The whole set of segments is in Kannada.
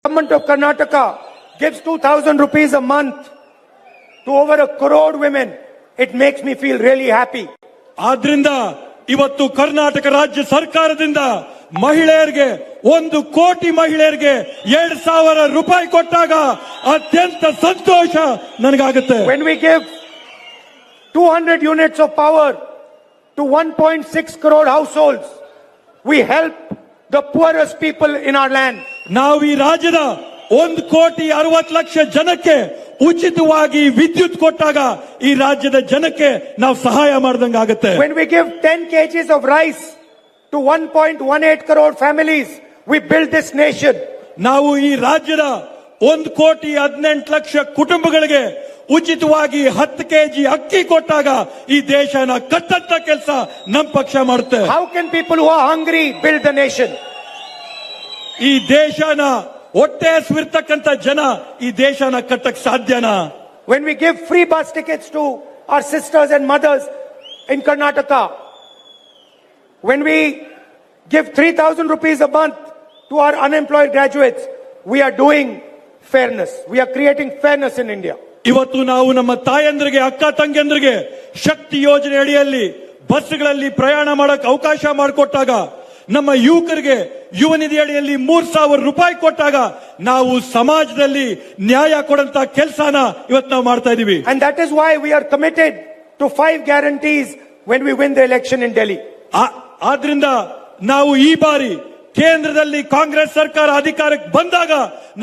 government of Karnataka gives 2,000 rupees a month to over 1 crore women, it makes me feel really happy. ಆದ್ರಿಂದ ಇವತ್ತು ಕರ್ನಾಟಕ ರಾಜ್ಯ ಸರ್ಕಾರದಿಂದ ಮಹಿಳೆಯರಿಗೆ 1 ಕೋಟಿ ಮಹಿಳೆಯರಿಗೆ 2,000 ರೂಪಾಯಿ ಕೊಟ್ಟಾಗ ಅತ್ಯಂತ ಸಂತೋಷ ನನಗಾಗುತ್ತೆ. When we give 200 units of power to 1.6 crore households, we help the poorest people in our land. ನಾವು ಈ ರಾಜ್ಯದ 1,60,00,000 ಜನಕ್ಕೆ ಉಚಿತವಾಗಿ ವಿದ್ಯುತ್ ಕೊಟ್ಟಾಗ ಈ ರಾಜ್ಯದ ಜನಕ್ಕೆ ನಾವು ಸಹಾಯ ಮಾಡಿದಂಗಾಗುತ್ತೆ. When we give 10 kgs of rice to 1.18 crore families, we build this nation. ನಾವು ಈ ರಾಜ್ಯದ 1,18,00,000 ಕುಟುಂಬಗಳಿಗೆ ಉಚಿತವಾಗಿ 10 ಕೆಜಿ ಅಕ್ಕಿ ಕೊಟ್ಟಾಗ ಈ ದೇಶನ ಕಟ್ಟಂತ ಕೆಲಸ ನಮ್ಮ ಪಕ್ಷ ಮಾಡುತ್ತೆ. How can people who are hungry build the nation? ಈ ದೇಶನ ಹೊಟ್ಟೆ ಹಸಿವಿರ್ತಕ್ಕಂಥ ಜನ ಈ ದೇಶನ ಕಟ್ಟಕ್ ಸಾಧ್ಯನಾ? When we give free bus tickets to our sisters and mothers in Karnataka, when we give 3,000 rupees a month to our unemployed graduates, we are doing fairness. We are creating fairness in India. ಇವತ್ತು ನಾವು ನಮ್ಮ ತಾಯಂದ್ರಿಗೆ ಅಕ್ಕ ತಂಗಿಯಂದ್ರಿಗೆ ಶಕ್ತಿ ಯೋಜನೆ ಅಡಿಯಲ್ಲಿ ಬಸ್ಗಳಲ್ಲಿ ಪ್ರಯಾಣ ಮಾಡಕ್ ಅವಕಾಶ ಮಾಡಿಕೊಟ್ಟಾಗ, ನಮ್ಮ ಯುವಕರಿಗೆ ಯುವ ನಿಧಿ ಅಡಿಯಲ್ಲಿ 3,000 ರೂಪಾಯಿ ಕೊಟ್ಟಾಗ ನಾವು ಸಮಾಜದಲ್ಲಿ ನ್ಯಾಯ ಕೊಡಂತ ಕೆಲಸನ ಇವತ್ತು ನಾವು ಮಾಡ್ತಾ ಇದೀವಿ. And that is why we are committed to 5 guarantees when we win the election in Delhi. ಆದ್ರಿಂದ ನಾವು ಈ ಬಾರಿ ಕೇಂದ್ರದಲ್ಲಿ ಕಾಂಗ್ರೆಸ್ ಸರ್ಕಾರ ಅಧಿಕಾರಕ್ಕೆ ಬಂದಾಗ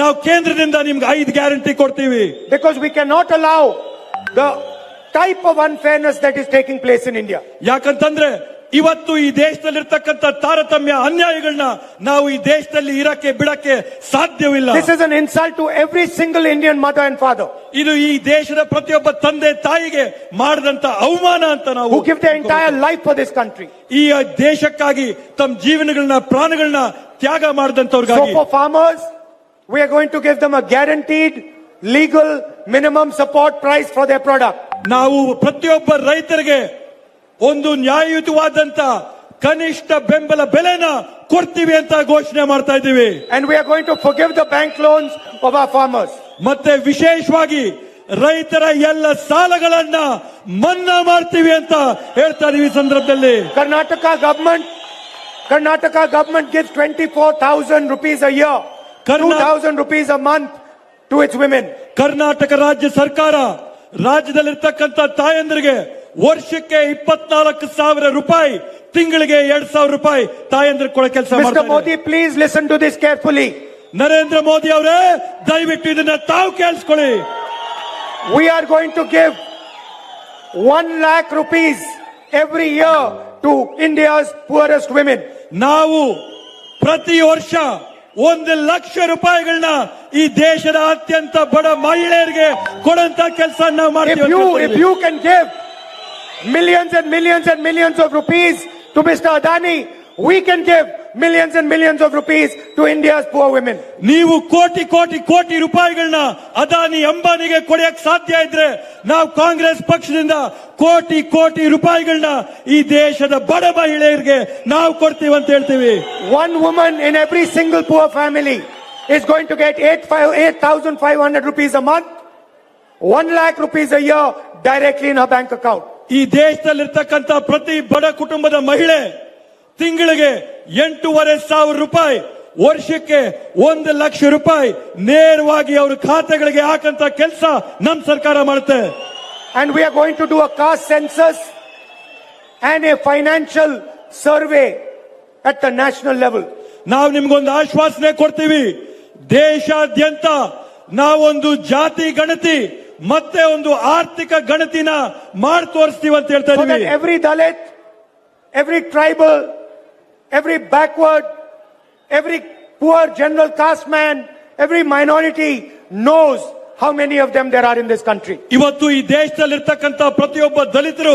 ನಾವು ಕೇಂದ್ರದಿಂದ ನಿಮ್ಗೆ 5 ಗ್ಯಾರಂಟಿ ಕೊಡ್ತೀವಿ. Because we cannot allow the type of unfairness that is taking place in India. ಯಾಕಂತಂದ್ರೆ ಇವತ್ತು ಈ ದೇಶದಲ್ಲಿರ್ತಕ್ಕಂಥ ತಾರತಮ್ಯ ಅನ್ಯಾಯಗಳನ್ನ ನಾವು ಈ ದೇಶದಲ್ಲಿ ಇರಕ್ಕೆ ಬಿಡಕ್ಕೆ ಸಾಧ್ಯವಿಲ್ಲ. This is an insult to every single Indian mother and father. ಇದು ಈ ದೇಶದ ಪ್ರತಿಯೊಬ್ಬ ತಂದೆ ತಾಯಿಗೆ ಮಾಡಿದಂತ ಅವಮಾನ ಅಂತ ನಾವು who give their entire life for this country. ಈ ದೇಶಕ್ಕಾಗಿ ತಮ್ಮ ಜೀವನಗಳನ್ನ ಪ್ರಾಣಗಳನ್ನ ತ್ಯಾಗ ಮಾಡಿದಂತವ್ರಿಗಾಗಿ. So for farmers, we are going to give them a guaranteed legal minimum support price for their product. ನಾವು ಪ್ರತಿಯೊಬ್ಬ ರೈತರಿಗೆ ಒಂದು ನ್ಯಾಯಯುತವಾದಂತ ಕನಿಷ್ಠ ಬೆಂಬಲ ಬೆಲೆನ ಕೊಡ್ತೀವಿ ಅಂತ ಘೋಷಣೆ ಮಾಡ್ತಾ ಇದ್ದೀವಿ. And we are going to forgive the bank loans of our farmers. ಮತ್ತೆ ವಿಶೇಷವಾಗಿ ರೈತರ ಎಲ್ಲ ಸಾಲಗಳನ್ನ ಮನ್ನಾ ಮಾಡ್ತೀವಿ ಅಂತ ಹೇಳ್ತಾ ಇದೀವಿ. ಸಂದರ್ಭದಲ್ಲಿ Karnataka government gives 24,000 rupees a year, 2,000 rupees a month to its women. Karnataka ರಾಜ್ಯ ಸರ್ಕಾರ ರಾಜ್ಯದಲ್ಲಿರ್ತಕ್ಕಂಥ ತಾಯಂದ್ರಿಗೆ ವರ್ಷಕ್ಕೆ 24,000 ರೂಪಾಯಿ, ತಿಂಗಳಿಗೆ 2,000 ರೂಪಾಯಿ ತಾಯಂದ್ರ ಕೊಡೋ ಕೆಲಸ ಮಾಡ್ತಾರೆ. Mr. Modi, please listen to this carefully. Narendra Modi ಅವರೇ, ದಯವಿಟ್ಟು ಇದನ್ನ ತಾವು ಕೇಳಿಸ್ಕೊಳ್ಳಿ. We are going to give 1 lakh rupees every year to India's poorest women. ನಾವು ಪ್ರತಿ ವರ್ಷ 1,00,000 ರೂಪಾಯಿಗಳನ್ನ ಈ ದೇಶದ ಅತ್ಯಂತ ಬಡ ಮಹಿಳೆಯರಿಗೆ ಕೊಡಂತ ಕೆಲಸ ನಾವು ಮಾಡ್ತೀವಿ. If you can give millions and millions and millions of rupees to Mr. Adani, we can give millions and millions of rupees to India's poor women. ನೀವು ಕೋಟಿ ಕೋಟಿ ಕೋಟಿ ರೂಪಾಯಿಗಳನ್ನ ಅದಾನಿ ಅಂಬಾನಿಗೆ ಕೊಡಕ್ಕೆ ಸಾಧ್ಯ ಇದ್ರೆ, ನಾವು ಕಾಂಗ್ರೆಸ್ ಪಕ್ಷದಿಂದ ಕೋಟಿ ಕೋಟಿ ರೂಪಾಯಿಗಳನ್ನ ಈ ದೇಶದ ಬಡ ಮಹಿಳೆಯರಿಗೆ ನಾವು ಕೊಡ್ತೀವಿ ಅಂತ ಹೇಳ್ತೀವಿ. One woman in every single poor family is going to get 8,500 rupees a month, 1 lakh rupees a year directly in her bank account. ಈ ದೇಶದಲ್ಲಿರ್ತಕ್ಕಂಥ ಪ್ರತಿ ಬಡ ಕುಟುಂಬದ ಮಹಿಳೆ ತಿಂಗಳಿಗೆ 8,500 ರೂಪಾಯಿ, ವರ್ಷಕ್ಕೆ 1,00,000 ರೂಪಾಯಿ ನೇರವಾಗಿ ಅವರ ಖಾತೆಗಳಿಗೆ ಹಾಕಂತ ಕೆಲಸ ನಮ್ಮ ಸರ್ಕಾರ ಮಾಡುತ್ತೆ. And we are going to do a caste census and a financial survey at the national level. ನಾವು ನಿಮ್ಗೊಂದು ಆಶ್ವಾಸನೆ ಕೊಡ್ತೀವಿ. ದೇಶಾದ್ಯಂತ ನಾವೊಂದು ಜಾತಿ ಗಣತಿ ಮತ್ತೆ ಒಂದು ಆರ್ಥಿಕ ಗಣತಿನ ಮಾಡಿ ತೋರಿಸ್ತೀವಿ ಅಂತ ಹೇಳ್ತಾ So that ಇದ್ದೀವಿ. every Dalit, every tribal, every backward, every poor general caste man, every minority knows how many of them there are in this country. ಇವತ್ತು ಈ ದೇಶದಲ್ಲಿರ್ತಕ್ಕಂಥ ಪ್ರತಿಯೊಬ್ಬ ದಲಿತರು